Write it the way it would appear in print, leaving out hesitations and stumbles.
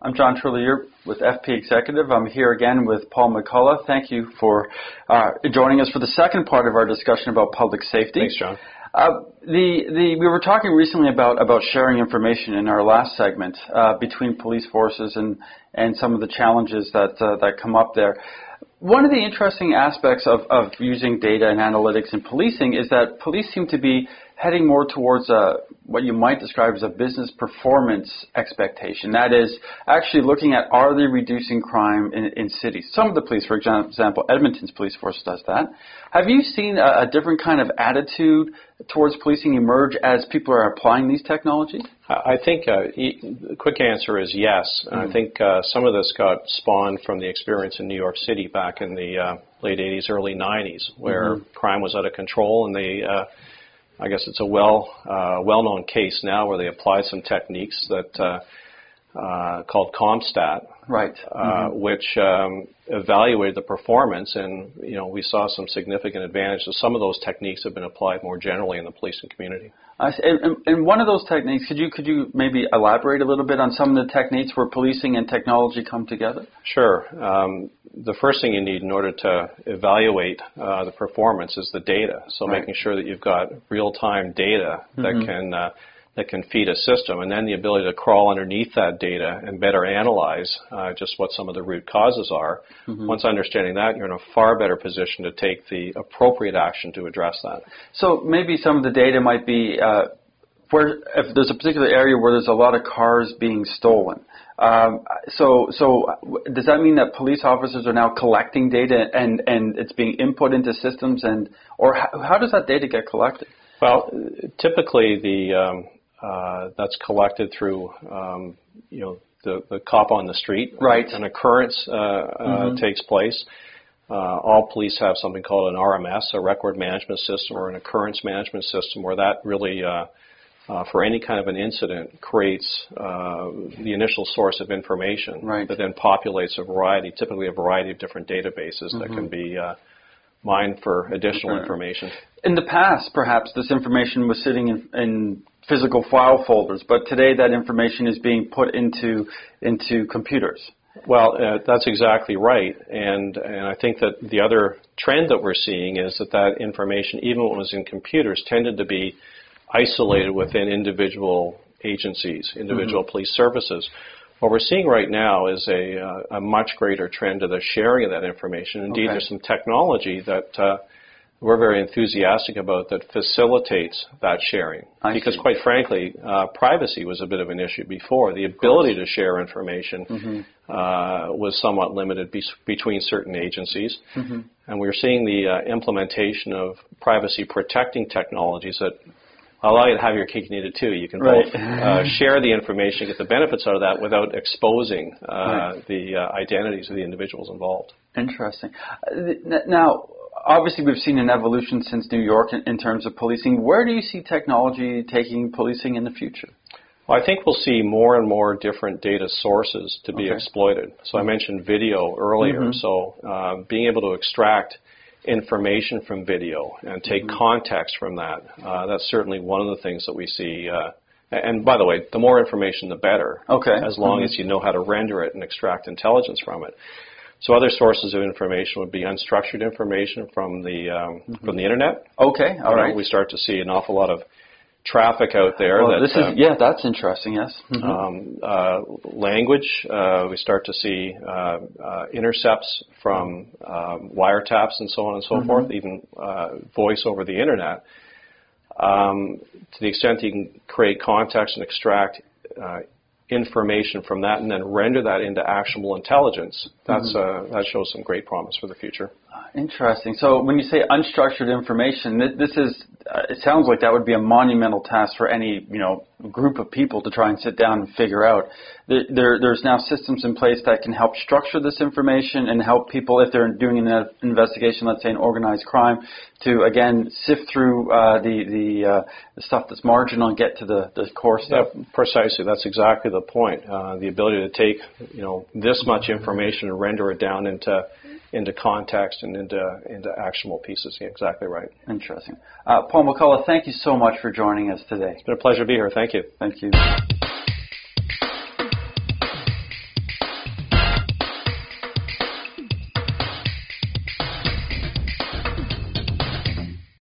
I'm John Trullier with FP Executive. I'm here again with Paul McCullough. Thank you for joining us for the second part of our discussion about public safety. Thanks, John. We were talking recently about sharing information in our last segment between police forces and some of the challenges that come up there. One of the interesting aspects of using data and analytics in policing is that police seem to be heading more towards what you might describe as a business performance expectation. That is, actually looking at, are they reducing crime in cities? Some of the police, for example, Edmonton's police force does that. Have you seen a different kind of attitude towards policing emerge as people are applying these technologies? I think the quick answer is yes. I think some of this got spawned from the experience in New York City back in the late 80s, early 90s, where crime was out of control, and they I guess it's a well-known case now where they applied some techniques that called CompStat, right? Which evaluated the performance, and we saw some significant advantages. Some of those techniques have been applied more generally in the policing community. And one of those techniques, could you maybe elaborate a little bit on some of the techniques where policing and technology come together? Sure. The first thing you need in order to evaluate the performance is the data. So making sure that you've got real-time data that can feed a system, and then the ability to crawl underneath that data and better analyze just what some of the root causes are. Once understanding that, you're in a far better position to take the appropriate action to address that. So maybe some of the data might be where if there's a particular area where there's a lot of cars being stolen. So does that mean that police officers are now collecting data and it's being input into systems, or how does that data get collected? Well, typically that's collected through the cop on the street. Right. An occurrence takes place. All police have something called an RMS, a record management system, or an occurrence management system, where that really, for any kind of an incident, creates the initial source of information that then populates typically a variety of different databases that can be mined for additional information. In the past, perhaps this information was sitting in physical file folders, but today that information is being put into computers. Well, that's exactly right, and I think that the other trend that we're seeing is that information, even when it was in computers, tended to be isolated within individual agencies, individual police services. What we're seeing right now is a much greater trend to the sharing of that information. Indeed, there's some technology that we're very enthusiastic about that facilitates that sharing. Because quite frankly, privacy was a bit of an issue before. The ability to share information was somewhat limited between certain agencies. And we're seeing the implementation of privacy-protecting technologies that allow you to have your cake and eat it too. You can both share the information, get the benefits out of that without exposing the identities of the individuals involved. Interesting. Now, obviously we've seen an evolution since New York in terms of policing. Where do you see technology taking policing in the future? Well, I think we'll see more and more different data sources to be exploited. So I mentioned video earlier. So being able to extract information from video and take context from that. That's certainly one of the things that we see. And by the way, the more information, the better, as long as you know how to render it and extract intelligence from it. So other sources of information would be unstructured information from the internet. Okay, all right. We start to see an awful lot of traffic out there. Well, that's interesting, yes. Language, we start to see intercepts from wiretaps and so on and so forth, even voice over the internet. To the extent you can create context and extract information from that and then render that into actionable intelligence, that shows some great promise for the future. Interesting. So when you say unstructured information, it sounds like that would be a monumental task for any group of people to try and sit down and figure out. There's now systems in place that can help structure this information and help people, if they're doing an investigation, let's say an organized crime, to again sift through the stuff that's marginal and get to the core stuff. Yeah, precisely. That's exactly the point. The ability to take this much information and render it down into context and into actionable pieces. Yeah, exactly right. Interesting. Paul McCullough, thank you so much for joining us today. It's been a pleasure to be here. Thank you. Thank you.